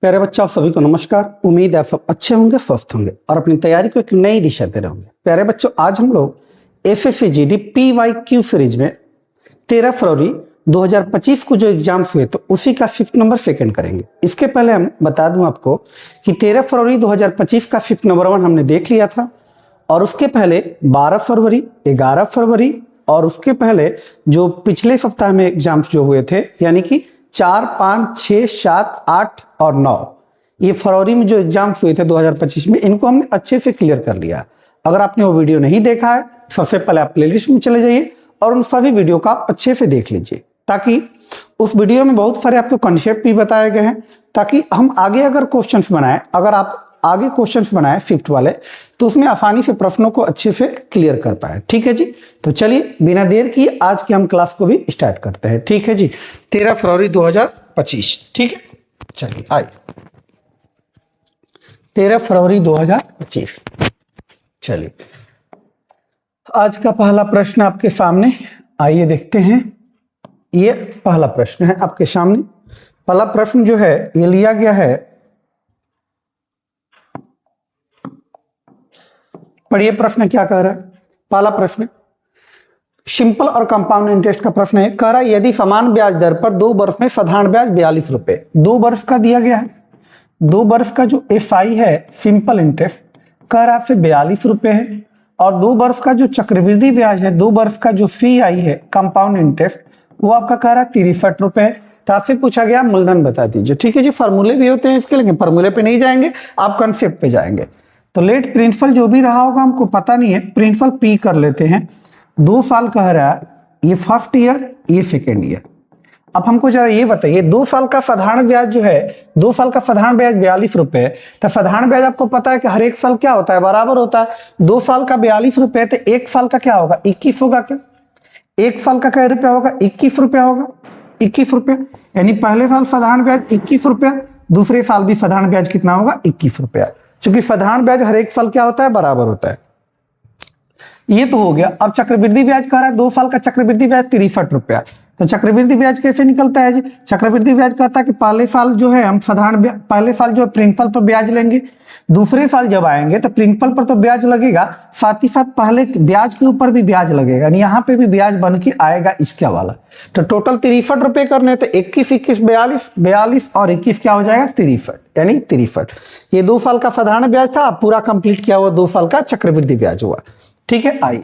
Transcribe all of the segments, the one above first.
प्यारे बच्चों, आप सभी को नमस्कार। उम्मीद है आप सब अच्छे होंगे, स्वस्थ होंगे और अपनी तैयारी को एक नई दिशा दे रहे होंगे। प्यारे बच्चों, आज हम लोग एफएफएजीडी PYQ सीरीज में 13 फरवरी 2025 को जो एग्जाम हुए तो उसी का 5th नंबर सेकंड करेंगे। इसके पहले हम बता दूं आपको कि 13 फरवरी 2025 का 5th नंबर 1 हमने देख लिया था और उसके पहले 12 फरवरी, 11 फरवरी और उसके पहले जो पिछले सप्ताह में एग्जाम्स जो हुए थे यानी कि 4, 5, 6, 7, 8 और 9 ये फरवरी में जो एग्जाम हुए थे 2025 में, इनको हमने अच्छे से क्लियर कर लिया। अगर आपने वो वीडियो नहीं देखा है सबसे पहले आप प्लेलिस्ट में चले जाइए और उन सभी वीडियो का आप अच्छे से देख लीजिए, ताकि उस वीडियो में बहुत सारे आपको कॉन्सेप्ट भी बताए गए हैं, ताकि हम आगे अगर क्वेश्चंस बनाए, अगर आप आगे क्वेश्चंस बनाए 5th वाले तो उसमें आसानी से प्रश्नों को अच्छे से क्लियर कर पाए। ठीक है जी, तो चलिए बिना देर किए आज की हम क्लास को भी स्टार्ट करते हैं। ठीक है जी, 13 फरवरी 2025। ठीक है, चलिए आइए 13 फरवरी 2025। चलिए आज का पहला प्रश्न आपके सामने, आइए देखते हैं। ये पहला प्रश्न है आपके सामने। पहला प्रश्न जो है ये लिया गया है, पढ़िए प्रश्न क्या कह रहा है। पहला प्रश्न सिंपल और कंपाउंड इंटरेस्ट का प्रश्न है। कह रहा है यदि समान ब्याज दर पर 2 वर्ष में साधारण ब्याज 42 रुपए, 2 वर्ष का दिया गया है, 2 वर्ष का जो FI है सिंपल इंटरेस्ट कह रहा है 42 रुपए है और 2 वर्ष का जो चक्रवृद्धि ब्याज है, 2 वर्ष का जो CI है कंपाउंड इंटरेस्ट वो आपका कह रहा है 63 रुपए है। तो आपसे पूछा गया मूलधन बता दीजिए। ठीक है जी, फार्मूले भी होते हैं इसके, लेकिन फार्मूले पे नहीं जाएंगे, आप कॉन्सेप्ट पे जाएंगे। तो लेट प्रिंसिपल जो भी रहा होगा हमको पता नहीं है, प्रिंसिपल P कर लेते हैं। 2 साल कह रहा है, ये फर्स्ट ईयर ये सेकेंड ईयर। अब हमको जरा ये बताइए 2 साल का साधारण ब्याज जो है, 2 साल का साधारण ब्याज 42 रुपए है। तो साधारण ब्याज आपको पता है कि हर एक साल क्या होता है, बराबर होता है। 2 साल का 42 रुपए तो 1 साल का क्या होगा, 21 होगा। क्या 1 साल का क्या रुपया होगा, 21 रुपया होगा, 21 रुपया। यानी पहले साल साधारण ब्याज 21 रुपया, दूसरे साल भी साधारण ब्याज कितना होगा, 21 रुपया। क्योंकि साधारण ब्याज हर एक साल क्या होता है, बराबर होता है। ये तो हो गया। अब चक्रवृद्धि ब्याज कह रहा है 2 साल का चक्रवृद्धि ब्याज 63 रुपया। तो चक्रवृद्धि ब्याज कैसे निकलता है जी, चक्रवृद्धि ब्याज कहता है कि पहले साल जो है हम साधारण पहले साल जो है प्रिंसिपल पर ब्याज लेंगे, दूसरे साल जब आएंगे तो प्रिंसिपल पर तो ब्याज लगेगा, साथ ही साथ पहले ब्याज के ऊपर भी ब्याज लगेगा, यानी यहाँ पे भी ब्याज बन के आएगा इसका वाला। तो टोटल 63 रुपए करने तो 21, 21, 42, 42 और 21 क्या हो जाएगा, 63, यानी 63। ये 2 साल का साधारण ब्याज था, पूरा कंप्लीट किया हुआ 2 साल का चक्रवृद्धि ब्याज हुआ। ठीक है, आइए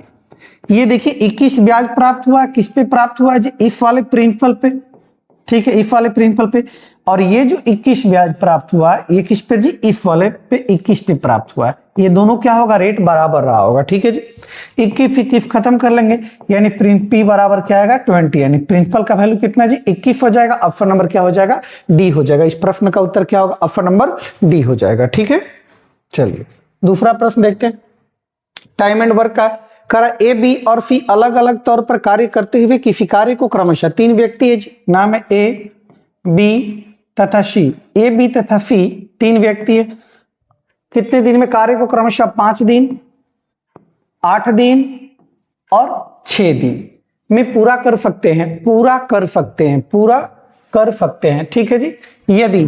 ये देखिए 21 ब्याज प्राप्त हुआ, किस पे प्राप्त हुआ जी, इफ वाले प्रिंसिपल पे। ठीक है, इफ वाले प्रिंसिपल पे। और ये जो 21 ब्याज प्राप्त हुआ ये किस पे जी, इफ वाले पे 21 पे प्राप्त हुआ है। ये दोनों क्या होगा, रेट बराबर रहा होगा। ठीक है जी, 21 खत्म कर लेंगे, यानी P बराबर क्या आएगा 20, यानी प्रिंसिपल का वैल्यू कितना जी 21 हो जाएगा। ऑप्शन नंबर क्या हो जाएगा, डी हो जाएगा। इस प्रश्न का उत्तर क्या होगा, ऑप्शन नंबर डी हो जाएगा। ठीक है, चलिए दूसरा प्रश्न देखते हैं। टाइम एंड वर्क का करा ए, बी और सी अलग अलग तौर पर कार्य करते हुए किसी कार्य को क्रमशः 3 व्यक्ति है, नाम है ए, बी तथा सी। ए, बी तथा सी 3 व्यक्ति है। कितने दिन में कार्य को क्रमशः 5 दिन, 8 दिन और 6 दिन में पूरा कर सकते हैं, पूरा कर सकते हैं, पूरा कर सकते हैं। ठीक है जी, यदि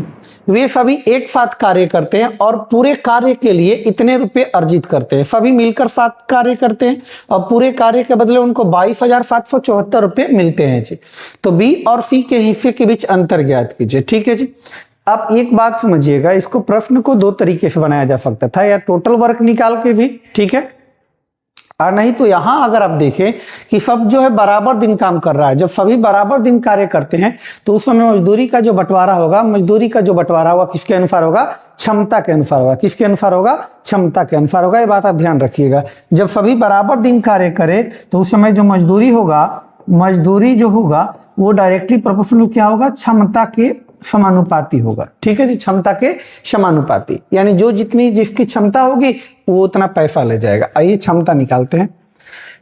वे सभी एक साथ कार्य करते हैं और पूरे कार्य के लिए इतने रुपए अर्जित करते हैं, सभी मिलकर साथ कार्य करते हैं और पूरे कार्य के बदले उनको 22,774 रुपए मिलते हैं जी। तो बी और सी के हिस्से के बीच अंतर ज्ञात कीजिए। ठीक है जी, आप एक बात समझिएगा, इसको प्रश्न को 2 तरीके से बनाया जा सकता था, या टोटल वर्क निकाल के भी, ठीक है, और नहीं तो यहां अगर आप देखें कि सब जो है बराबर दिन काम कर रहा है। जब सभी बराबर दिन कार्य करते हैं तो उस समय मजदूरी का जो बंटवारा होगा, मजदूरी का जो बंटवारा होगा किसके अनुसार होगा, क्षमता के अनुसार होगा। किसके अनुसार होगा, क्षमता के अनुसार होगा। ये बात आप ध्यान रखिएगा। जब सभी बराबर दिन कार्य करे तो उस समय जो मजदूरी होगा, मजदूरी जो होगा वो डायरेक्टली प्रोपोर्शनल क्या होगा, क्षमता के समानुपाती होगा। ठीक है जी, क्षमता के समानुपाती, यानी जो जितनी जिसकी क्षमता होगी वो उतना पैसा ले जाएगा। आइए क्षमता निकालते हैं।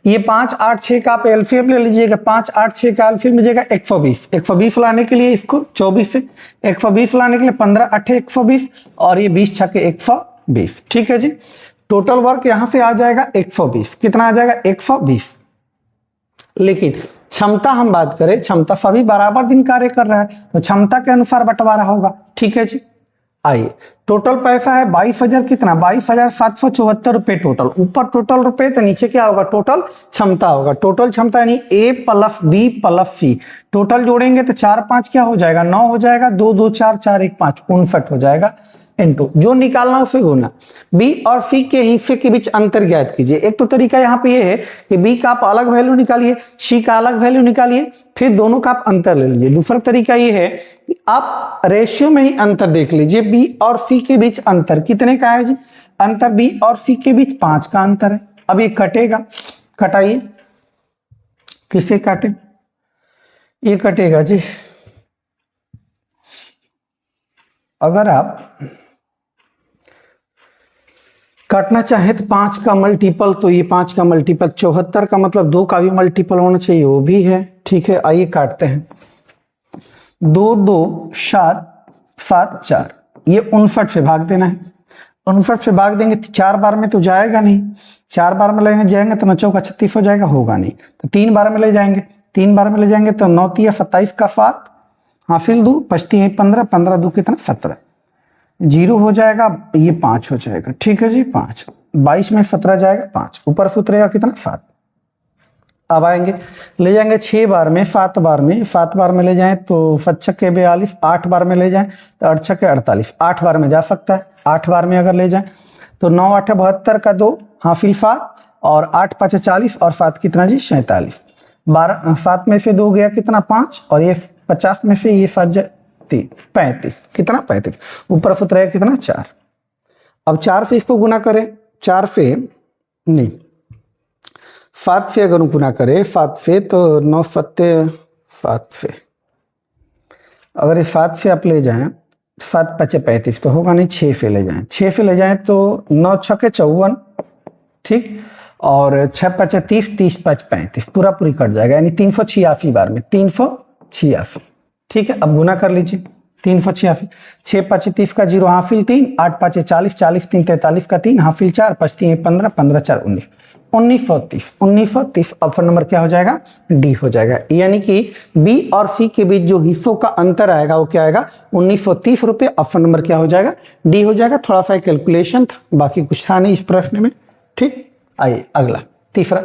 ये 5, 8, 6 का आप एलसीएम ले लीजिएगा। 5, 8, 6 का एलसीएम लीजिएगा 120। 120 लाने के लिए इसको 24 से, 120 लाने के लिए 15, 8, 120 और ये 20 छके 120। ठीक है जी, टोटल वर्क यहां से आ जाएगा 120। कितना आ जाएगा, 120। लेकिन क्षमता हम बात करें, क्षमता सभी बराबर दिन कार्य कर रहा है तो क्षमता के अनुसार बंटवारा होगा। ठीक है जी, आइए, टोटल पैसा है 22,000 कितना 22,774 रुपए टोटल। ऊपर टोटल रुपए तो नीचे क्या होगा टोटल क्षमता होगा। टोटल क्षमता यानी ए प्लस बी प्लस सी, टोटल जोड़ेंगे तो 4 5 क्या हो जाएगा 9 हो जाएगा, 2 2 4 4 1 5 59 हो जाएगा इनटू जो निकालना उसे गुना। बी और सी के हिस्से के बीच अंतर ज्ञात कीजिए। एक तो तरीका यहाँ पे ये है कि बी का आप अलग वैल्यू निकालिए, सी का अलग वैल्यू निकालिए, फिर दोनों का आप अंतर ले लीजिए। दूसरा तरीका ये है कि आप रेशियो में ही अंतर देख लीजिए। बी और सी के बीच अंतर कितने का है जी, अंतर बी और सी के बीच 5 का अंतर है। अब ये कटेगा, कटाइए, किसे काटे, ये कटेगा जी। अगर आप काटना चाहे तो 5 का मल्टीपल, तो ये 5 का मल्टीपल 74 का मतलब 2 का भी मल्टीपल होना चाहिए, वो भी है। ठीक है, आइए काटते हैं। 2 2 7 7 4, ये 59 से भाग देना है। 59 से भाग देंगे तो 4 बार में तो जाएगा नहीं, 4 बार में ले जाएंगे तो 9 चौका 36 हो जाएगा, होगा नहीं। तो 3 बार में ले जाएंगे, 3 बार में ले जाएंगे तो 9 3 27 का 7, हाफिल 2 25 15 15 2 कितना 17, 0 हो जाएगा, ये 5 हो जाएगा। ठीक है जी, 5 22 में 17 जाएगा 5, ऊपर फुतरेगा कितना 7। अब आएंगे ले जाएंगे 6 बार में, 7 बार में, 7 बार में ले जाएं तो 5 के 42, 8 बार में ले जाएं तो 8 के 48, 8 बार में जा सकता है। 8 बार में अगर ले जाएं तो 9 8 72 का 2, हाफिल 7 और 8 5 40 और 7 कितना जी 47। 7 में से 2 गया कितना 5 और ये 50 में से ये 7 35 कितना 35, ऊपर फुतरेगा कितना 4। अब 4 से इसको गुना करें, 4 से नहीं 7 से अगर गुना करें 7 से तो 9 सत्ते 7 से, अगर ये 7 से आप ले जाएं 7 5 35 तो होगा नहीं, 6 से ले जाएं, 6 से ले जाएं तो 9 6 के 54, ठीक, और 6 5 30 30 5 35 पूरा पूरी कट जाएगा, यानी 386 बार में 386। ठीक है, अब गुना कर लीजिए 386, 6 5 30 का 0 हाफिल 3, 8 5 40 40 3 43 का 3 हाफिल 4 5 3 15 15 4 19 1930। ऑप्शन नंबर क्या हो जाएगा डी हो जाएगा। यानी कि बी और सी के बीच जो हिस्सों का अंतर आएगा वो क्या आएगा 1930 रुपए। ऑप्शन नंबर क्या हो जाएगा डी हो जाएगा। थोड़ा सा कैलकुलेशन था, बाकी कुछ था नहीं इस प्रश्न में। ठीक, आइए अगला तीसरा,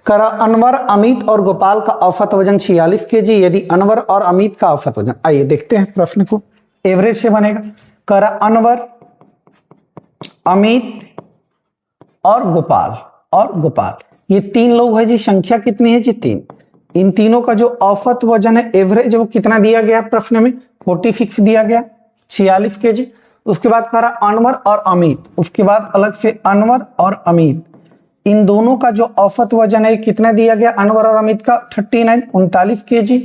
करा अनवर अमित और गोपाल का औसत वजन 46 kg, यदि अनवर और अमित का औसत वजन, आइए देखते हैं प्रश्न को, एवरेज से बनेगा। करा अनवर अमित और गोपाल ये 3 लोग है जी, संख्या कितनी है जी 3, इन तीनों का जो औसत वजन है एवरेज वो कितना दिया गया प्रश्न में 46 दिया गया 46 kg। उसके बाद करा अनवर और अमित, उसके बाद अलग से अनवर और अमित, इन दोनों का जो औसत वजन है कितना दिया गया अनवर और अमित का 39 kg।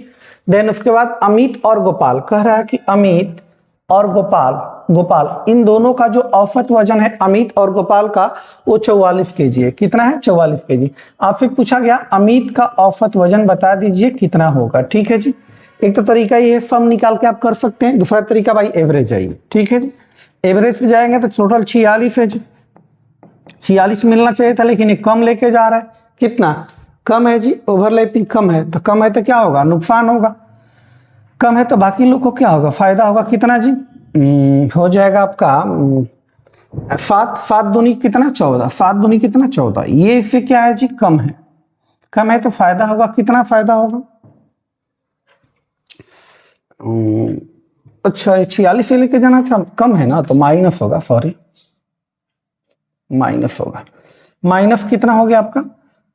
देन उसके बाद अमित और गोपाल, कह रहा है कि अमित और गोपाल इन दोनों का जो औसत वजन है अमित और गोपाल का वो 44 kg है। कितना है 44 kg। आपसे पूछा गया अमित का औसत वजन बता दीजिए कितना होगा। ठीक है जी, एक तो तरीका ये सम निकाल के आप कर सकते हैं, दूसरा तरीका भाई एवरेज आइए। ठीक है जी, एवरेज पे जाएंगे तो टोटल 46 है जी, 46 मिलना चाहिए था लेकिन ये कम लेके जा रहा है, कितना कम है जी, ओवरलैपिंग कम है, तो कम है तो क्या होगा नुकसान होगा, कम है तो बाकी लोग को क्या होगा फायदा होगा। कितना जी हो जाएगा आपका 7 दूनी कितना 14, 7 दूनी कितना 14, ये फिर क्या है जी कम है तो फायदा होगा, कितना फायदा होगा अच्छा 46 से लेके जाना था, कम है ना तो माइनस होगा, सॉरी माइनस होगा, माइनस कितना हो गया आपका,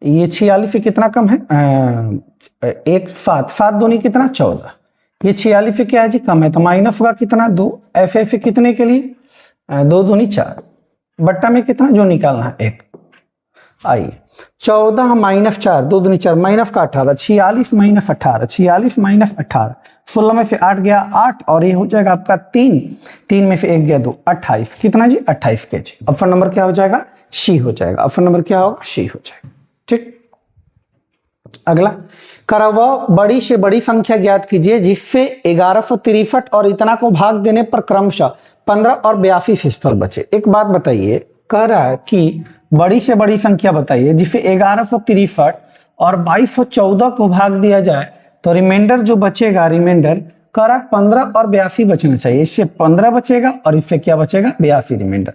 ये 46 से कितना कम है 7 दूनी कितना 14, ये 46 से क्या है जी कम है तो माइनस होगा कितना 2, एफ कितने के लिए 2 दूनी 4, बट्टा में कितना जो निकालना है 1। आइए 14 माइनस 4 2 दूनी 4 माइनस का 18, 46 माइनस 18, 46 माइनस 18, 16 में से 8 गया 8 और ये हो जाएगा आपका 3 में से 1 गया 2 28, कितना जी 28 kg। ऑप्शन नंबर क्या हो जाएगा सी हो जाएगा। ऑप्शन नंबर क्या होगा सी हो जाएगा। ठीक, अगला करा वह बड़ी से बड़ी संख्या ज्ञात कीजिए जिससे 1163 और इतना को भाग देने पर क्रमशः 15 और 82 शेषफल बचे। एक बात बताइए, कह रहा है कि बड़ी से बड़ी संख्या बताइए जिसे 1163 और 2214 को भाग दिया जाए तो रिमाइंडर जो बचेगा, रिमाइंडर करा 15 और 82 बचना चाहिए, इससे 15 बचेगा और इससे क्या बचेगा 82 रिमाइंडर।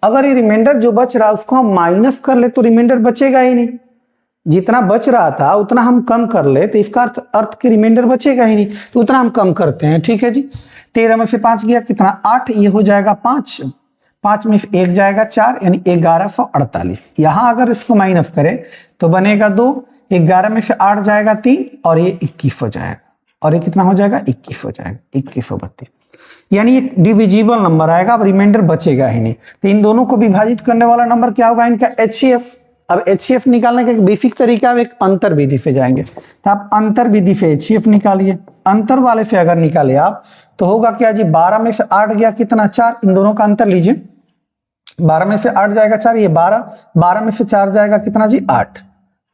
अगर ये रिमाइंडर जो बच रहा है उसको हम माइनस कर ले तो रिमाइंडर बचेगा ही नहीं, जितना बच रहा था उतना हम कम कर ले तो इसका अर्थ कि रिमाइंडर बचेगा ही नहीं, तो उतना हम कम करते हैं। ठीक है जी, 13 में से 5 गया कितना 8, ये हो जाएगा 5, 5 में से 1 जाएगा 4 यानी 1148। यहाँ अगर इसको माइनस करें तो बनेगा 2, 11 में से 8 जाएगा 3 और ये 21 हो जाएगा, और ये कितना हो जाएगा 21 हो जाएगा, 2132 यानी ये डिविजिबल नंबर आएगा, अब रिमाइंडर बचेगा ही नहीं। तो इन दोनों को विभाजित करने वाला नंबर क्या होगा इनका HCF। अब HCF निकालने का एक बेसिक तरीका है, एक अंतर विधि से जाएंगे, तो आप अंतर विधि से HCF निकालिए। अंतर वाले से अगर निकाले आप तो होगा क्या जी 12 में से 8 गया कितना 4, इन दोनों का अंतर लीजिए, 12 में से 8 जाएगा 4, ये 12, 12 में से 4 जाएगा कितना जी 8।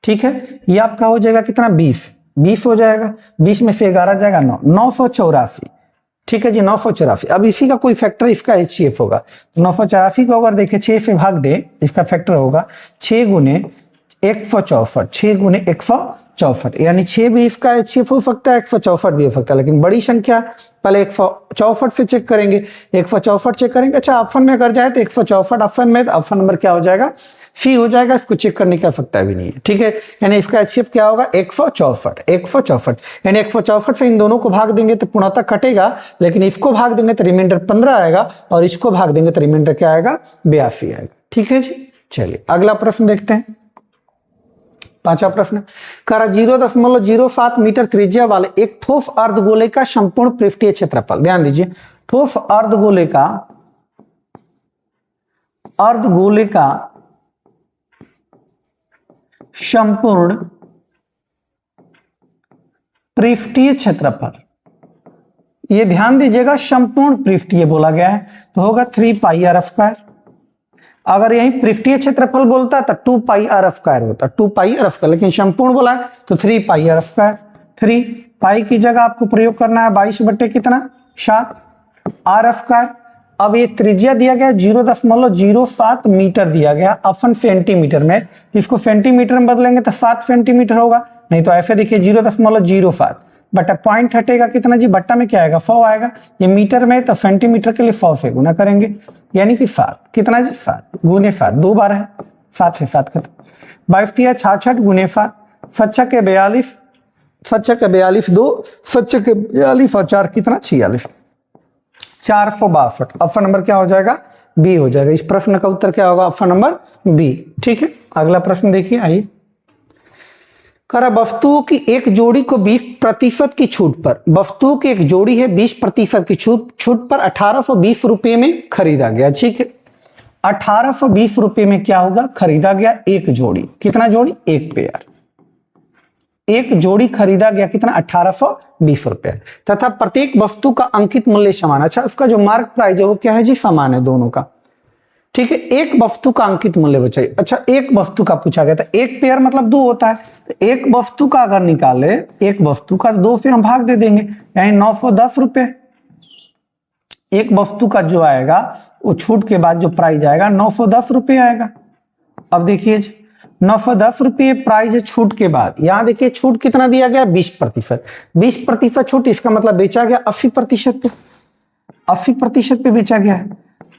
ठीक है, ये आपका हो जाएगा कितना 20 हो जाएगा, 20 में से 11 जाएगा 9, 984। ठीक है जी 984। अब इसी का कोई फैक्टर इसका HCF होगा, तो 984 को अगर देखें 6 से भाग दे, इसका फैक्टर होगा 6 गुने 164, 6 गुने 164 यानी 6 भी इसका HCF हो सकता है, 164 भी हो सकता है, लेकिन बड़ी संख्या पहले 164 से चेक करेंगे, 164 चेक करेंगे। अच्छा ऑप्शन में अगर जाए तो 164 ऑप्शन में, तो ऑप्शन नंबर क्या हो जाएगा सी हो जाएगा, इसको चेक करने की आवश्यकता भी नहीं है। ठीक है, यानी इसका HCF क्या होगा 164 यानी 164 से इन दोनों को भाग देंगे तो पूर्णतः कटेगा, लेकिन इसको भाग देंगे तो रिमाइंडर 15 आएगा और इसको भाग देंगे तो रिमाइंडर क्या आएगा 82 आएगा। ठीक है जी, चलिए अगला प्रश्न देखते हैं। 5वां प्रश्न, करा 0.07 मीटर त्रिज्या वाले एक ठोस अर्धगोले का संपूर्ण पृष्ठीय क्षेत्रफल, ध्यान दीजिए ठोस अर्धगोले का संपूर्ण पृष्ठीय क्षेत्रफल, ये ध्यान दीजिएगा संपूर्ण पृष्ठीय बोला गया है तो होगा 3 पाई r स्क्वायर। अगर यही पृष्ठीय क्षेत्रफल बोलता तो 2 पाई r स्क्वायर होता, 2 पाई r स्क्वायर, लेकिन संपूर्ण बोला है तो 3 पाई r स्क्वायर। 3 पाई की जगह आपको प्रयोग करना है 22 बटे कितना 7 r स्क्वायर। अब ये त्रिज्या दिया गया 0.07 मीटर दिया गया अपन सेंटीमीटर में, इसको सेंटीमीटर में बदलेंगे तो 7 सेंटीमीटर होगा, नहीं तो ऐसे देखिए 0.05 बटा पॉइंट हटेगा कितना जी, बट्टा में क्या आएगा 100 आएगा, ये मीटर में तो सेंटीमीटर के लिए 100 से गुना करेंगे यानी कि 7 कितना जी 7 गुने 7 2 बार है 7 से 7 खत्म, 22 66 गुने 7 फच्चा के 42 2 फच्चा के 42 और 4 कितना 46 462। ऑप्शन नंबर क्या हो जाएगा बी हो जाएगा। इस प्रश्न का उत्तर क्या होगा ऑप्शन नंबर बी। ठीक है, अगला प्रश्न देखिए आइए। करा वस्तुओं की एक जोड़ी को 20% की छूट पर, वस्तुओं की एक जोड़ी है 20% की छूट पर 1820 रुपए में खरीदा गया। ठीक है, 1820 रुपए में क्या होगा खरीदा गया एक जोड़ी, कितना जोड़ी एक पेयर, एक जोड़ी खरीदा गया कितना 1820 रुपए, तथा प्रत्येक वस्तु का अंकित मूल्य समान। अच्छा उसका जो मार्क प्राइस है वो क्या है जी समान है दोनों का। ठीक है, एक वस्तु का अंकित मूल्य बचाइए। अच्छा एक वस्तु का पूछा गया था, एक पेयर मतलब 2 होता है, तो एक वस्तु का अगर निकाले एक वस्तु का 2 से हम भाग दे देंगे यानी 910 रुपए। एक वस्तु का जो आएगा वो छूट के बाद जो प्राइस आएगा 910 रुपए आएगा। अब देखिए 910 रुपये प्राइस है छूट के बाद, यहां देखिए छूट कितना दिया गया 20%, 20% छूट, इसका मतलब बेचा गया 80% पे, 80% पे बेचा गया है।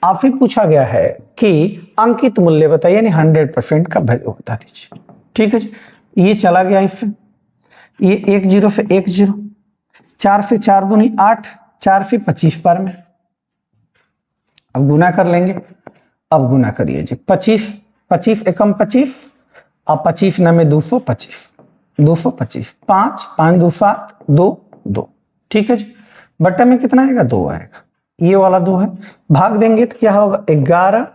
आपसे पूछा गया है कि अंकित मूल्य बताइए, यानी 100% का वैल्यू बता दीजिए। ठीक है जी, ये चला गया इससे, ये 1 0 से 1 0, 4 से 4 दूनी 8, 4 से 25 बार में, अब गुना कर लेंगे। अब गुना करिए जी 25 25 एकम 25 और 25 नमे 225 225 5 5 2 7 2 2। ठीक है जी, बट्टा में कितना आएगा 2 आएगा, ये वाला 2 है, भाग देंगे तो क्या होगा 11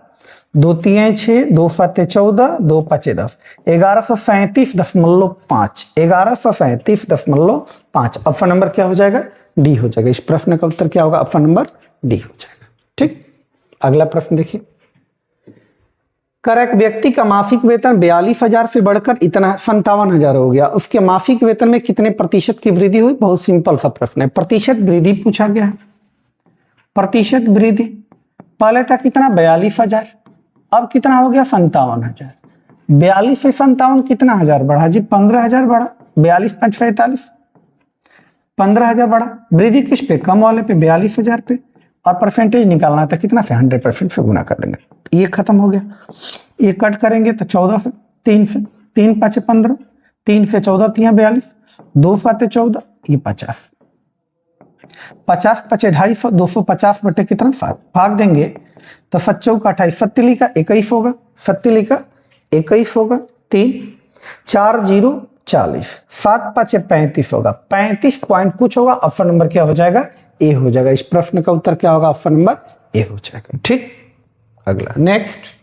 2 3 6 2 7 14 2 5 10, 1137.5, 1137.5। ऑप्शन नंबर क्या हो जाएगा डी हो जाएगा। इस प्रश्न का उत्तर क्या होगा ऑप्शन नंबर डी हो जाएगा। ठीक, अगला प्रश्न देखिए। कर एक व्यक्ति का मासिक वेतन 42,000 से बढ़कर इतना 57,000 हो गया, उसके मासिक वेतन में कितने प्रतिशत की वृद्धि हुई। बहुत सिंपल सा प्रश्न है, प्रतिशत वृद्धि पूछा गया है। प्रतिशत वृद्धि पहले था कितना 42,000, अब कितना हो गया 57,000। 42 से 57 कितना हजार बढ़ा जी 15,000 बढ़ा, 42 5 45, 15,000 बढ़ा, वृद्धि किस पे, कम वाले पे 42,000 पे, और परसेंटेज निकालना था कितना से, 100% से गुना कर देंगे, ये खत्म हो गया। ये कट करेंगे तो 14 से, 3 से, 3 5 15, 3 से 14 3 42, 2 फाते 14, ये 50, 50 5 250, 250 बटे कितना 7, भाग देंगे तो 7 का 28, फत्तीली का 21 होगा, फत्तीली का 21 होगा, 3 4 0 40, 7 5 35 होगा, 35 पॉइंट कुछ होगा, ऑप्शन नंबर क्या हो जाएगा, ए हो जाएगा। इस प्रश्न का उत्तर क्या होगा, ऑप्शन नंबर ए हो जाएगा। ठीक, अगला नेक्स्ट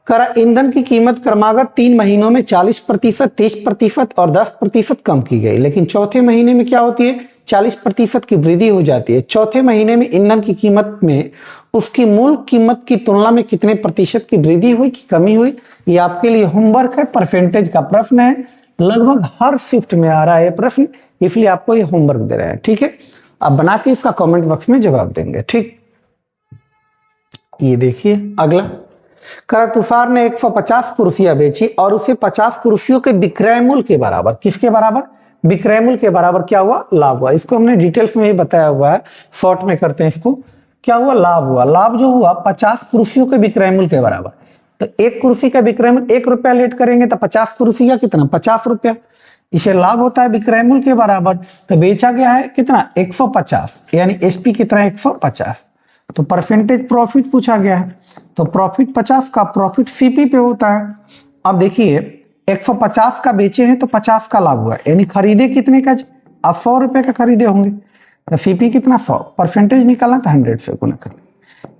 करा, ईंधन की कीमत क्रमागत 3 महीनों में 40%, 30% और 10% कम की गई, लेकिन चौथे महीने में क्या होती है, 40% की वृद्धि हो जाती है। चौथे महीने में ईंधन की कीमत में उसकी मूल कीमत की तुलना में कितने प्रतिशत की वृद्धि हुई कि कमी हुई, ये आपके लिए होमवर्क है, परसेंटेज का प्रश्न है, लगभग हर शिफ्ट में आ रहा है ये प्रश्न, इसलिए आपको ये होमवर्क दे रहे हैं। ठीक है, आप बना के इसका कमेंट बॉक्स में जवाब देंगे। ठीक, ये देखिए अगला, करा तुषार ने 150 कुर्सियां बेची और उसे 50 कुर्सियों के विक्रय मूल्य के बराबर, किसके बराबर, विक्रय मूल्य के बराबर क्या हुआ, लाभ हुआ। इसको हमने डिटेल्स में ही बताया हुआ है, शॉर्ट में करते हैं इसको, क्या हुआ, लाभ हुआ। लाभ जो हुआ 50 कुर्सियों के विक्रय मूल्य के बराबर, तो एक कुर्सी का विक्रय मूल्य 1 रुपया लेट करेंगे तो 50 कुर्सी का कितना, 50 रुपया, इसे लाभ होता है विक्रय मूल्य के बराबर, तो बेचा गया है कितना, 150, यानी एसपी कितना, 150, तो परसेंटेज प्रॉफिट पूछा गया है, तो प्रॉफिट 50 का प्रॉफिट सीपी पे होता है। अब देखिए 150 का बेचे हैं तो 50 का लाभ हुआ, यानी खरीदे कितने का, आप 100 रुपए का खरीदे होंगे, तो सीपी कितना 100, परसेंटेज निकालना तो 100 से गुना कर,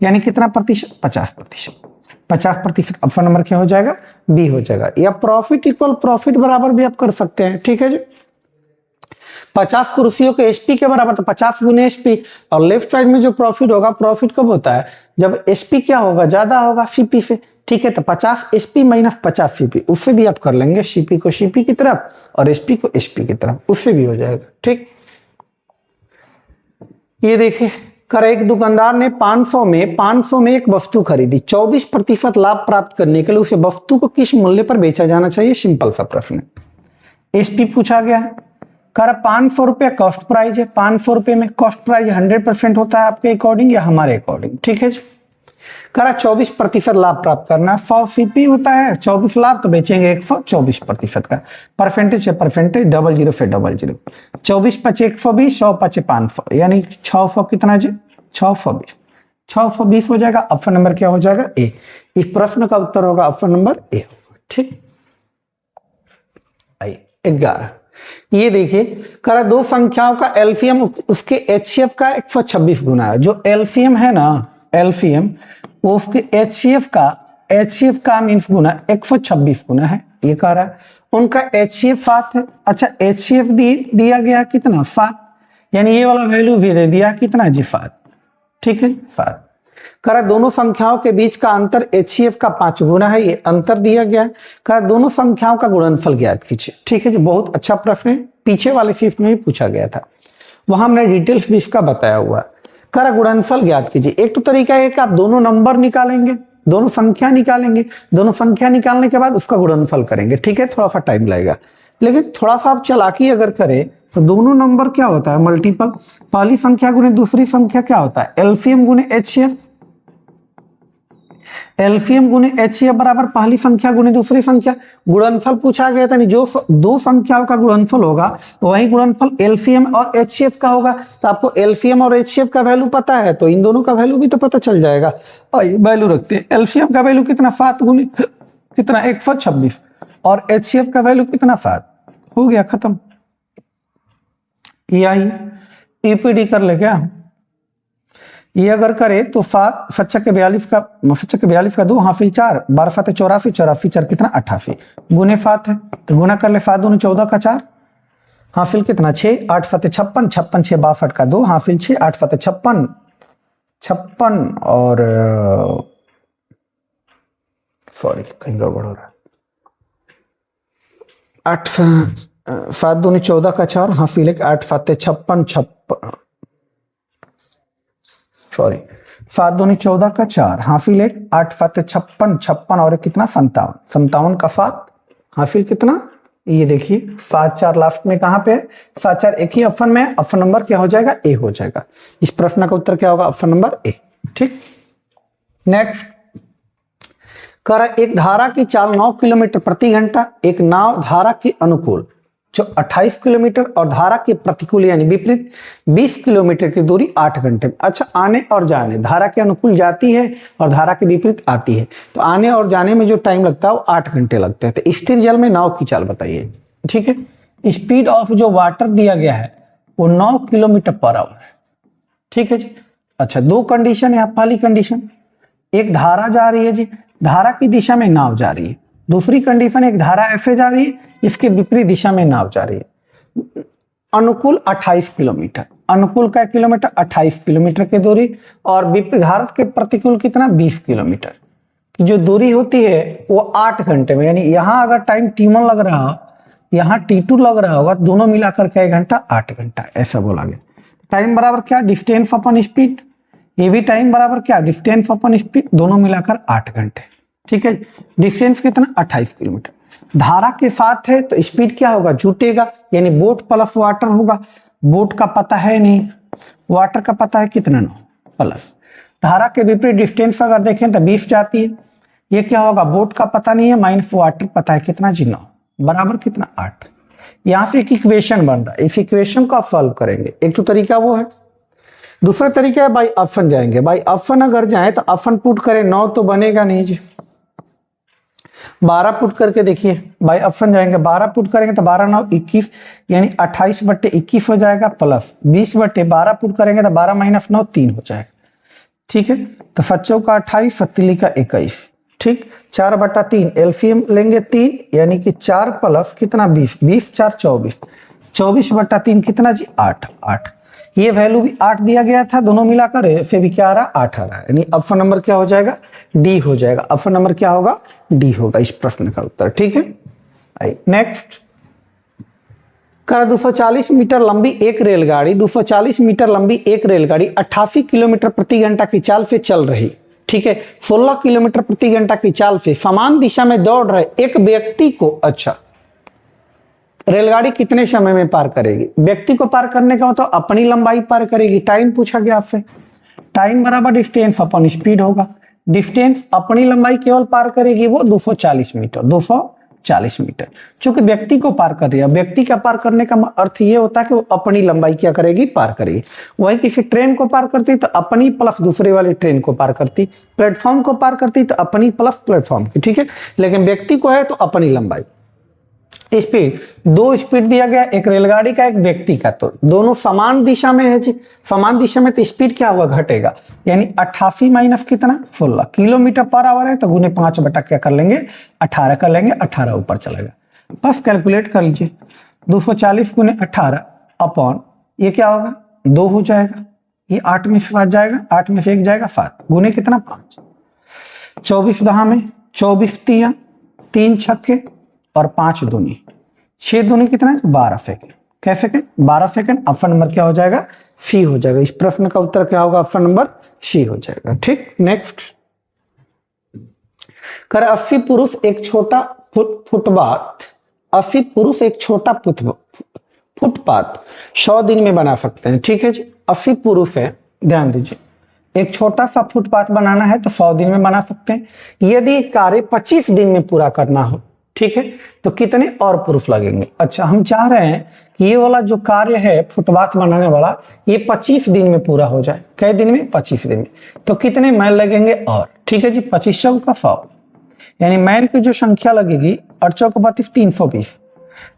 यानी कितना प्रतिशत, 50%, 50%, ऑप्शन नंबर क्या हो जाएगा, बी हो जाएगा। या प्रॉफिट इक्वल प्रॉफिट बराबर भी आप कर सकते हैं। ठीक है जी, 50 कुर्सियों के एसपी के बराबर, तो 50 गुने एसपी, और लेफ्ट साइड में जो प्रॉफिट होगा, प्रॉफिट कब होता है, जब एसपी क्या होगा, ज्यादा होगा सीपी से। ठीक है, तो 50 एसपी माइनस 50 सीपी, उससे भी आप कर लेंगे, सीपी को सीपी की तरफ और एसपी को एसपी की तरफ, उससे भी हो जाएगा। ठीक, ये देखिए कर, एक दुकानदार ने 500 में एक वस्तु खरीदी, 24% लाभ प्राप्त करने के लिए उसे वस्तु को किस मूल्य पर बेचा जाना चाहिए, सिंपल सा प्रश्न है। एसपी पूछा गया है, कर 500 रुपया कॉस्ट प्राइस है, 500 रुपये में कॉस्ट प्राइस 100% होता है आपके अकॉर्डिंग या हमारे अकॉर्डिंग। ठीक है जी, करा 24% लाभ प्राप्त करना, 100 सीपी होता है, 24 लाभ तो बेचेंगे 124% का, परसेंटेज से परसेंटेज, 00 से 00, 24 5 120, 100 5 500, यानी 600 कितना जी, 620, 620 हो जाएगा। ऑप्शन नंबर क्या हो जाएगा, ए। इस प्रश्न का उत्तर होगा ऑप्शन नंबर ए। ठीक, आइए 11, ये देखिए करा, दो संख्याओं का एलसीएम उसके एचसीएफ का 126 गुना है। जो एलसीएम है ना, एलसीएम वो उसके एचसीएफ का मीन्स गुना 126 गुना है, ये कह रहा है। उनका एचसीएफ 7 है। अच्छा, एचसीएफ दिया गया कितना, 7, यानी ये वाला वैल्यू भी दे दिया कितना जी, 7। ठीक है, 7। करा दोनों संख्याओं के बीच का अंतर एचसीएफ का 5 गुना है, ये अंतर दिया गया है। करा दोनों संख्याओं का गुणनफल ज्ञात कीजिए। ठीक है जी, बहुत अच्छा प्रश्न है, पीछे वाले शिफ्ट में भी पूछा गया था, वहां हमने डिटेल्स भी इसका बताया हुआ है। करा गुणनफल ज्ञात कीजिए। एक तो तरीका है कि आप दोनों नंबर निकालेंगे, दोनों संख्या निकालेंगे, दोनों संख्या निकालने के बाद उसका गुणनफल करेंगे। ठीक है, थोड़ा सा टाइम लगेगा, लेकिन थोड़ा सा आप चालाकी अगर करें तो दोनों नंबर क्या होता है, मल्टीपल, पहली संख्या गुने दूसरी संख्या क्या होता है, एलसीएम गुने एचसीएफ, एलसीएम गुने एचसीएफ बराबर पहली संख्या गुने दूसरी संख्या। गुणनफल पूछा गया था, जो दो संख्याओं का गुणनफल होगा वही गुणनफल एलसीएम और एचसीएफ का होगा। तो आपको एलसीएम और एचसीएफ का वैल्यू पता है, तो इन दोनों का वैल्यू भी तो पता चल जाएगा। वैल्यू रखते हैं, एलसीएम का वैल्यू कितना, 7 गुने कितना 126, और एचसीएफ का वैल्यू कितना 7, हो गया खत्म। ईपीडी कर ले क्या, ये अगर करे तो 7 फच्चा के 42 का 2 हाफिल 4, 12 फाते 84, 84 4 कितना 88, गुने 7 है तो गुना कर ले, 7 दूनी 14 का 4, हाफिल कितना 6, 8 फाते 56, 56 6 62 का 2 हाफिल 6, 8 फाते 56 56 और सॉरी कहीं गड़बड़ हो रहा है, 8 7 दूनी 14 का 4 हाफिल 8 फाते 56 सॉरी 7 दूनी 14 का 4 हाफिल 8 फाते 56 56 और कितना 57 57 का 7 हाफिल कितना ये देखिए 5-4 लास्ट में कहां पे है, 5-4 एक ही ऑप्शन में है, ऑप्शन नंबर क्या हो जाएगा, ए हो जाएगा। इस प्रश्न का उत्तर क्या होगा, ऑप्शन नंबर ए। ठीक, नेक्स्ट कर एक धारा की चाल 9 किलोमीटर प्रति घंटा, एक नाव धारा के अनुकूल जो 28 किलोमीटर और धारा के प्रतिकूल यानी विपरीत 20 किलोमीटर की दूरी 8 घंटे में। अच्छा, आने और जाने, धारा के अनुकूल जाती है और धारा के विपरीत आती है, तो आने और जाने में जो टाइम लगता है वो 8 घंटे लगते हैं। तो स्थिर जल में नाव की चाल बताइए। ठीक है, स्पीड ऑफ जो वाटर दिया गया है वो 9 किलोमीटर पर आवर है। ठीक है जी। अच्छा, दो कंडीशन है, पहली कंडीशन एक धारा जा रही है जी, धारा की दिशा में नाव जा रही है। दूसरी कंडीशन एक धारा एफ जा रही है, इसके विपरीत दिशा में नाव जा रही है। अनुकूल 28 किलोमीटर, अनुकूल का किलोमीटर 28 किलोमीटर की दूरी, और विपरीत धारा के प्रतिकूल कितना 20 किलोमीटर की जो दूरी होती है वो 8 घंटे में। यानी यहाँ अगर टाइम T1 लग रहा हो, यहाँ T2 लग रहा होगा, दोनों मिलाकर के 1 घंटा 8 घंटा ऐसा बोला गया। टाइम बराबर क्या, डिस्टेंस अपॉन स्पीड, ये भी टाइम बराबर क्या, डिस्टेंस अपॉन स्पीड, दोनों मिलाकर 8 घंटे। ठीक है, डिस्टेंस कितना 28 किलोमीटर। धारा के साथ है तो स्पीड क्या होगा, जुटेगा, यानी बोट प्लस वाटर होगा। बोट का पता है नहीं, वाटर का पता है कितना 9 प्लस धारा के विपरीत डिस्टेंस अगर देखें तो 20 जाती है, ये क्या होगा, बोट का पता नहीं है माइनस वाटर पता है कितना जी 9 बराबर कितना 8। यहाँ से एक इक्वेशन बन रहा है, इस इक्वेशन को आप सॉल्व करेंगे। एक तो तरीका वो है, दूसरा तरीका है बाई ऑप्शन जाएंगे। बाई ऑप्शन अगर जाए तो ऑप्शन पुट करें 9 तो बनेगा नहीं जी, 12 पुट करके देखिए। बाई ऑप्शन जाएंगे, 12 पुट करेंगे तो 12 9 21 यानी 28/21 हो जाएगा, प्लस 20/12 पुट करेंगे तो 12 - 9 3 हो जाएगा। ठीक है, तो बच्चों का 28 फतीली का 21। ठीक, 4/3 एलसीएम लेंगे 3 यानी कि 4 प्लस कितना 20, 20 4 24, 24/3 कितना जी 8 8। ये वैल्यू भी 8 दिया गया था, दोनों मिलाकर फिर भी क्या आ रहा 8 आ रहा है, यानी ऑप्शन नंबर क्या हो जाएगा, डी हो जाएगा। ऑप्शन नंबर क्या होगा, डी होगा इस प्रश्न का उत्तर। ठीक है, नेक्स्ट कर 240 मीटर लंबी एक रेलगाड़ी 240 मीटर लंबी एक रेलगाड़ी 88 किलोमीटर प्रति घंटा की चाल से चल रही। ठीक है, 16 किलोमीटर प्रति घंटा की चाल से समान दिशा में दौड़ रहे एक व्यक्ति को, अच्छा रेलगाड़ी कितने समय में पार करेगी, व्यक्ति को पार करने का मतलब अपनी लंबाई पार करेगी। टाइम पूछा गया आपसे, टाइम बराबर डिस्टेंस अपॉन स्पीड होगा। डिस्टेंस अपनी लंबाई केवल पार करेगी वो 240 मीटर, 240 मीटर। चूंकि व्यक्ति को पार कर रही है, व्यक्ति का पार करने का अर्थ ये होता है कि वो अपनी लंबाई क्या करेगी, पार करेगी। वही किसी ट्रेन को पार करती तो अपनी प्लस दूसरे वाली ट्रेन को पार करती, प्लेटफॉर्म को पार करती तो अपनी प्लस प्लेटफॉर्म की। ठीक है, लेकिन व्यक्ति को है तो अपनी लंबाई। स्पीड, दो स्पीड दिया गया, एक रेलगाड़ी का एक व्यक्ति का, तो दोनों समान दिशा में है जी, समान दिशा में तो स्पीड क्या होगा, घटेगा। यानी 88 माइनस कितना 16 किलोमीटर पर आवर है, तो गुने 5 बटा क्या कर लेंगे 18 कर लेंगे, 18 ऊपर चलेगा। बस कैलकुलेट कर लीजिए, 240 गुने 18 अपॉन ये क्या होगा 2 हो जाएगा, ये 8 में से 7 जाएगा, 8 में से 1 जाएगा 7 गुने कितना 5, 24 दहा में 24 तिया 3 छक्के और 5 दूनी 6 दूनी कितना 12 सेकंड। क्या सेकंड 12 सेकंड। ऑप्शन नंबर क्या हो जाएगा, सी हो जाएगा। इस प्रश्न का उत्तर क्या होगा, ऑप्शन नंबर सी हो जाएगा। ठीक, नेक्स्ट कर 80 पुरुष एक छोटा फुटपाथ 80 पुरुष एक छोटा फुटपाथ 100 दिन में बना सकते हैं। ठीक है जी, 80 पुरुष है, ध्यान दीजिए, एक छोटा सा फुटपाथ बनाना है तो 100 दिन में बना सकते हैं। यदि कार्य 25 दिन में पूरा करना हो, ठीक है, तो कितने और पुरुष लगेंगे। अच्छा, हम चाह रहे हैं कि ये वाला जो कार्य है फुटपाथ बनाने वाला ये 25 दिन में पूरा हो जाए। कई दिन में 25 दिन में, तो कितने मैन लगेंगे और। ठीक है जी, 2500 का 100 यानी मैन की जो संख्या लगेगी 832 320।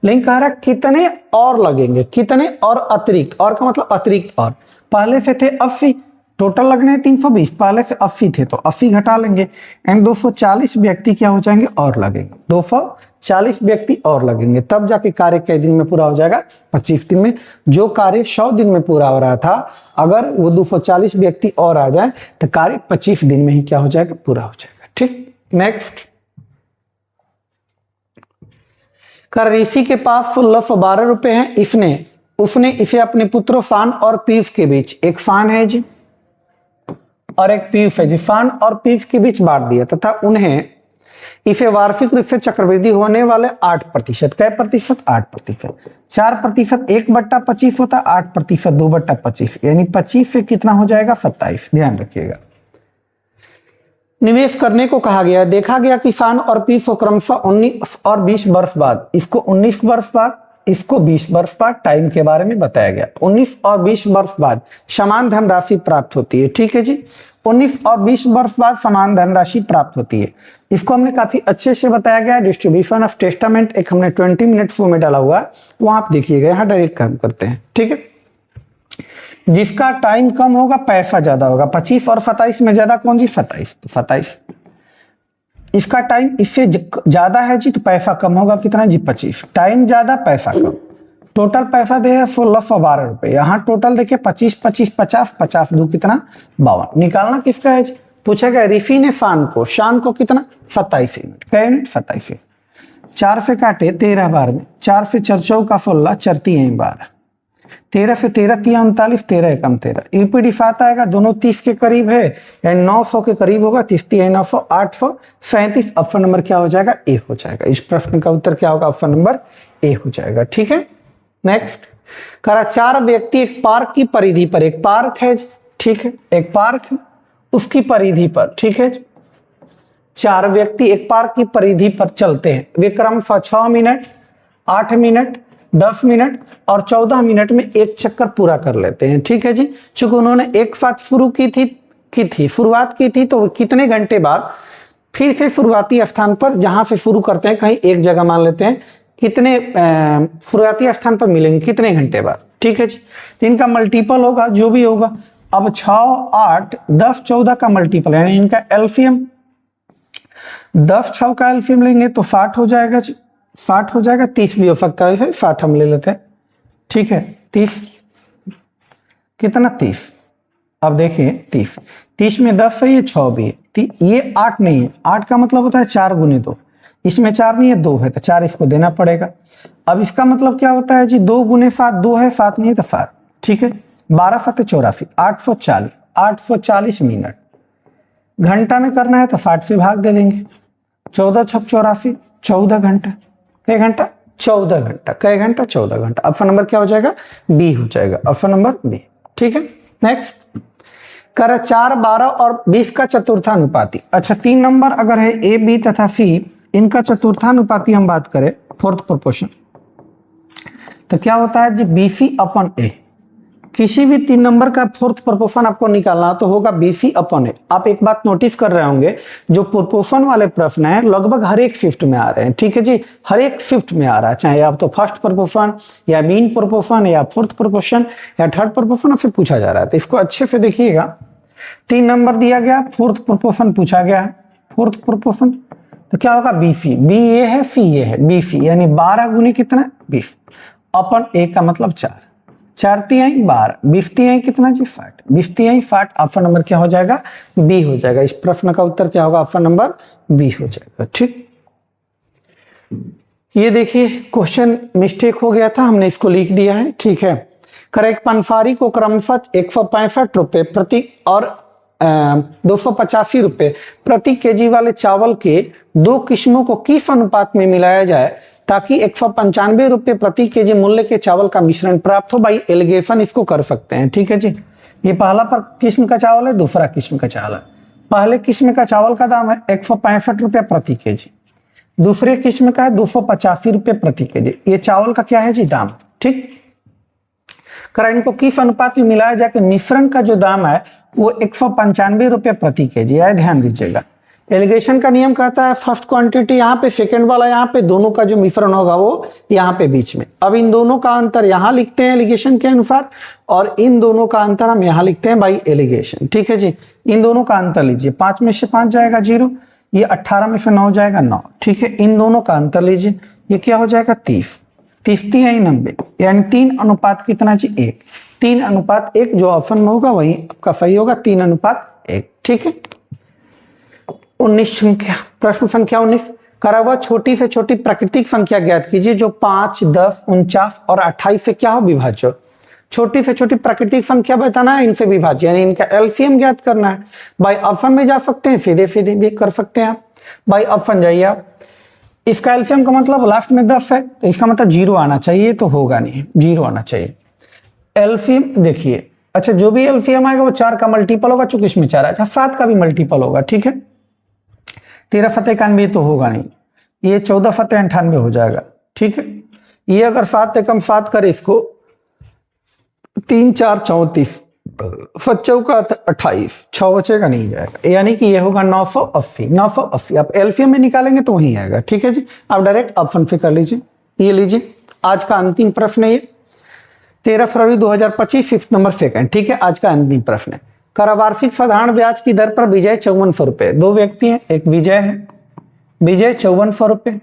लेकिन कह रहा है कितने और लगेंगे, कितने और अतिरिक्त, और का मतलब अतिरिक्त और। पहले से थे 80, टोटल लगने 320, पहले से 80 थे तो 80 घटा लेंगे एंड 240 व्यक्ति क्या हो जाएंगे और लगेंगे, 240 व्यक्ति और लगेंगे, तब जाके कार्य कई दिन में पूरा हो जाएगा 25 दिन में। जो कार्य 100 दिन में पूरा हो रहा था, अगर वो 240 व्यक्ति और आ जाए तो कार्य 25 दिन में ही क्या हो जाएगा, पूरा हो जाएगा। ठीक, नेक्स्ट कर ऋषि के पास 12 रुपए हैं, उसने इसे अपने पुत्रों फान और पीयूष के बीच, एक फान है जी और एक पीयूष है जी, फान और पीयूष के बीच बांट दिया तथा उन्हें इसे वार्षिक रूप से चक्रवृद्धि होने वाले 8%, कै प्रतिशत 8%, 4% 1/25 होता है, 8% 2/25, यानी 25 से कितना हो जाएगा 27, ध्यान रखिएगा। निवेश करने को कहा गया, देखा गया कि सान और पी को क्रमशः 19 और 20 वर्ष बाद, इसको 19 वर्ष बाद, इसको 20 वर्ष बाद टाइम के बारे में बताया गया। 19 और 20 वर्ष बाद समान धनराशि प्राप्त होती है, ठीक है जी। 19 और 20 वर्ष बाद समान धनराशि प्राप्त होती है। इसको हमने काफी अच्छे से बताया गया। डिस्ट्रीब्यूशन ऑफ टेस्टामेंट एक हमने 20 मिनट फॉर्म में डाला हुआ है, वहां आप देखिएगा। यहाँ डायरेक्ट काम करते हैं, ठीक है। जिसका टाइम कम होगा पैसा ज्यादा होगा। 25 और 27 में ज्यादा कौन जी? 27, तो 27। इसका टाइम इससे ज्यादा है जी, तो पैसा कम होगा, कितना जी? 25। टाइम ज्यादा पैसा कम। टोटल पैसा दे 1612 रुपए। यहाँ टोटल देखिए 25 25 50 50 दो कितना 52। निकालना किसका है जी? पूछेगा रिफी ने शान को कितना 27 यूनिट। कै यूनिट? 27 यूनिट। 4 से काटे 13 बार में, 4 से 4 चौका 16, 4 3 12, 13 से 13 3 39, 13 एकम 13। यूपीडी आता आएगा, दोनों 30 के करीब है, यानी 900 के करीब होगा। 30 3 900 837। ऑप्शन नंबर क्या हो जाएगा? ए हो जाएगा। इस प्रश्न का उत्तर क्या होगा? ऑप्शन नंबर ए हो जाएगा, ठीक है। नेक्स्ट करा 4 व्यक्ति एक पार्क की परिधि पर, एक पार्क है, ठीक है, एक पार्क है, उसकी परिधि पर, ठीक है। 4 व्यक्ति एक पार्क की परिधि पर चलते हैं। वे क्रमशः 6 मिनट, 8 मिनट, 10 मिनट और 14 मिनट में एक चक्कर पूरा कर लेते हैं, ठीक है जी। चूंकि उन्होंने एक साथ शुरू शुरुआत की थी, तो कितने घंटे बाद फिर से शुरुआती स्थान पर, जहां से शुरू करते हैं, कहीं एक जगह मान लेते हैं, कितने शुरुआती स्थान पर मिलेंगे, कितने घंटे बाद, ठीक है जी। इनका मल्टीपल होगा, जो भी होगा। अब 6 8 10 14 का मल्टीपल, यानी इनका एलसीएम 10 6 का एलसीएम लेंगे तो 60 हो जाएगा जी। 60 हो जाएगा। 30 भी हो सकता है, 60 हम ले लेते हैं, ठीक है। 30 कितना? 30। अब देखिए 30 में 10 है, ये 6 भी है, ये 8 नहीं है। 8 का मतलब होता है 4 गुने 2, इसमें 4 नहीं है 2 है, तो 4 इसको देना पड़ेगा। अब इसका मतलब क्या होता है जी? 2 गुने 7 2 है, 7 नहीं है तो 7, ठीक है। 12 7 84, 840 मिनट। घंटा में करना है तो 60 से भाग दे देंगे। 14 6 84, 14 घंटा। कै घंटा? 14 घंटा। कै घंटा? 14 घंटा। ऑप्शन नंबर क्या हो जाएगा? बी हो जाएगा। ऑप्शन नंबर बी, ठीक है। नेक्स्ट कर 4 12 और 20 का चतुर्थानुपाती। अच्छा, 3 नंबर अगर है ए बी तथा सी, इनका चतुर्थानुपाती हम बात करें, फोर्थ प्रोपोर्शन, तो क्या होता है जी? बीसी अपन ए। किसी भी 3 नंबर का फोर्थ प्रोपोर्शन आपको निकालना तो होगा बीसी अपन ए। आप एक बात नोटिस कर रहे होंगे, जो प्रोपोर्शन वाले प्रश्न है लगभग हर एक शिफ्ट में आ रहे हैं, ठीक है जी। हर एक शिफ्ट में आ रहा है, चाहे आप तो फर्स्ट प्रोपोर्शन या मीन प्रोपोर्शन या फोर्थ प्रोपोर्शन या थर्ड प्रोपोर्शन आपसे पूछा जा रहा है। तो इसको अच्छे से देखिएगा। 3 नंबर दिया गया, फोर्थ प्रोपोर्शन पूछा गया है। फोर्थ प्रोपोर्शन तो क्या होगा? बीसी। बी ये है, सी ये है, बीसी, यानी 12 गुनी कितना? 20। अपन ए का मतलब 4, 4 3 12, 20 3 कितना जी? 60, 20 3 60। ऑप्शन नंबर क्या हो जाएगा? बी हो जाएगा। इस प्रश्न का उत्तर क्या होगा? ऑप्शन नंबर बी हो जाएगा, ठीक। ये देखिए क्वेश्चन मिस्टेक हो गया था, हमने इसको लिख दिया है, ठीक है। करेक्ट पनफारी को क्रमशः 165 रुपए प्रति और 285 रुपए प्रति केजी वाले चावल के 2 किस्मों को किस अनुपात में मिलाया जाए ताकि 195 रुपए प्रति केजी मूल्य के चावल का मिश्रण प्राप्त हो। बाई एलिगेशन इसको कर सकते हैं, ठीक है जी। ये पहला पर किस्म का चावल है, दूसरा किस्म का चावल है। पहले किस्म का चावल का दाम है 165 रुपए प्रति केजी, दूसरे किस्म का है 285 रुपए प्रति केजी। ये चावल का क्या है जी? दाम, ठीक। करा इनको किस अनुपात में मिलाया जाके मिश्रण का जो दाम है वो 195 रुपए प्रति केजी है। ध्यान दीजिएगा, एलिगेशन का नियम कहता है फर्स्ट क्वांटिटी यहाँ पे, सेकंड वाला यहाँ पे, दोनों का जो मिश्रण होगा वो यहाँ पे बीच में। अब इन दोनों का अंतर यहाँ लिखते हैं एलिगेशन के अनुसार, और इन दोनों का अंतर हम यहाँ लिखते हैं बाई एलिगेशन, ठीक है जी। इन दोनों का अंतर लीजिए, 5 में से 5 जाएगा 0, ये 18 में से 9 जाएगा 9, ठीक है। इन दोनों का अंतर लीजिए, ये क्या हो जाएगा? 30 30 3 90, यानी 3 अनुपात कितना जी? 1। 3 अनुपात 1 जो ऑप्शन में होगा वही आपका सही होगा, 3 अनुपात 1, ठीक है। 19 संख्या, प्रश्न संख्या 19, करा हुआ छोटी से छोटी प्राकृतिक संख्या ज्ञात कीजिए जो 5 10 49 और 28 से क्या हो? विभाज्य। छोटी से छोटी प्राकृतिक संख्या बताना है, इनसे विभाज्य, यानी इनका एलसीएम ज्ञात करना है। बाय ऑप्शन में जा सकते हैं, सीधे सीधे भी कर सकते हैं आप। भाई ऑप्शन जाइए आप। इसका एलसीएम का मतलब लास्ट में 10 है, तो इसका मतलब 0 आना चाहिए, तो होगा नहीं, 0 आना चाहिए। एलसीएम देखिए, अच्छा जो भी एलसीएम आएगा वो 4 का मल्टीपल होगा, चूंकि इसमें 4 है। अच्छा 7 का भी मल्टीपल होगा, ठीक है। 13 फतेह 91 तो होगा नहीं, ये 14 फतेह 98 हो जाएगा, ठीक है। ये अगर 7 एकम 7 करे इसको, 3 4 34, 7 का 28, 6 बचेगा नहीं जाएगा, यानी कि ये होगा 980। 980 आप एलसीएम में निकालेंगे तो वही आएगा, ठीक है जी। आप डायरेक्ट ऑप्शन पे कर लीजिए। ये लीजिए आज का अंतिम प्रश्न है, ये 13 फरवरी 2025 फिफ्थ नंबर सेकंड, ठीक है। आज का अंतिम प्रश्न है, कर वार्षिक साधारण ब्याज की दर पर विजय 5400 रुपए। दो व्यक्ति हैं, एक विजय है, विजय 5400 रुपए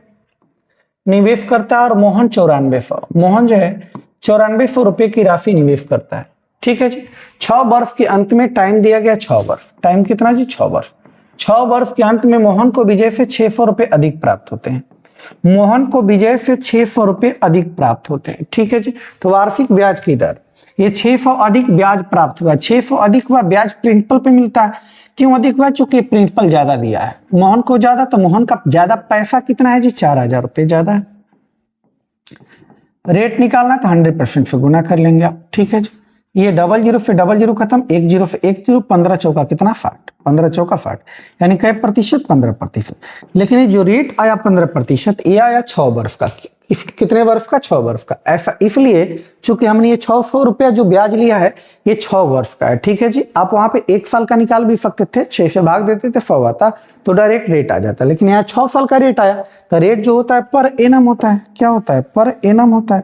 निवेश करता है और मोहन 9400। मोहन जो है 9400 रुपए की राशि निवेश करता है, ठीक है जी। 6 वर्ष के अंत में टाइम दिया गया 6 वर्ष, टाइम कितना जी 6 वर्ष। 6 वर्ष के अंत में मोहन को विजय से 600 रुपए अधिक प्राप्त होते हैं। मोहन को विजय से 600 रुपए अधिक प्राप्त होते हैं, ठीक है जी। तो वार्षिक ब्याज की दर, ये 600 अधिक ब्याज प्राप्त हुआ, 600 अधिक हुआ, ब्याज प्रिंसिपल पे मिलता है। क्यों अधिक हुआ? चूंकि प्रिंसिपल ज्यादा दिया है मोहन को ज्यादा, तो मोहन का ज्यादा पैसा कितना है जी 4000 रुपए ज्यादा है। रेट निकालना तो 100% से गुना कर लेंगे आप, ठीक है जी। ये 00 से 00 खत्म, 10 से 10, 15 चौका कितना 60, 15 चौका 60, यानी कै प्रतिशत 15%। लेकिन ये जो रेट आया 15%, ये आया 6 वर्ष का। कितने वर्ष का? 6 वर्ष का। ऐसा इसलिए चूंकि हमने ये 600 रुपया जो ब्याज लिया है ये 6 वर्ष का है, ठीक है जी। आप वहां पे 1 साल का निकाल भी सकते थे, 6 से भाग देते थे 100 आता तो डायरेक्ट रेट आ जाता, लेकिन यहाँ 6 साल का रेट आया तो रेट जो होता है पर एनम होता है। क्या होता है? पर एनम होता है।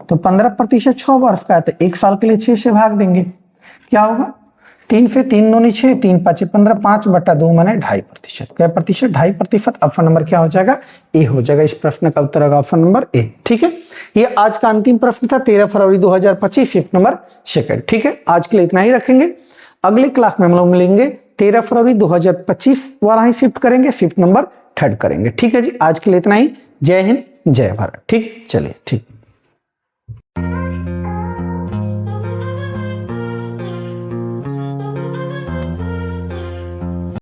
तो 15% 6 वर्ष का है, तो 1 साल के लिए 6 से भाग देंगे, क्या होगा 3 से 3 दूनी 6, 3 5 15, 5/2 माने 2.5%। क्या प्रतिशत? 2.5%। ऑप्शन नंबर क्या हो जाएगा? ए हो जाएगा। इस प्रश्न का उत्तर होगा ऑप्शन नंबर ए, ठीक है। ये आज का अंतिम प्रश्न था, 13 फरवरी 2025 फिफ्थ नंबर सेकंड, ठीक है। आज के लिए इतना ही रखेंगे। अगली क्लास में हम लोग मिलेंगे 13 फरवरी 2025 वाला ही शिफ्ट करेंगे, फिफ्थ नंबर थर्ड करेंगे, ठीक है जी। आज के लिए इतना ही। जय हिंद, जय भारत, ठीक है। चलिए ठीक।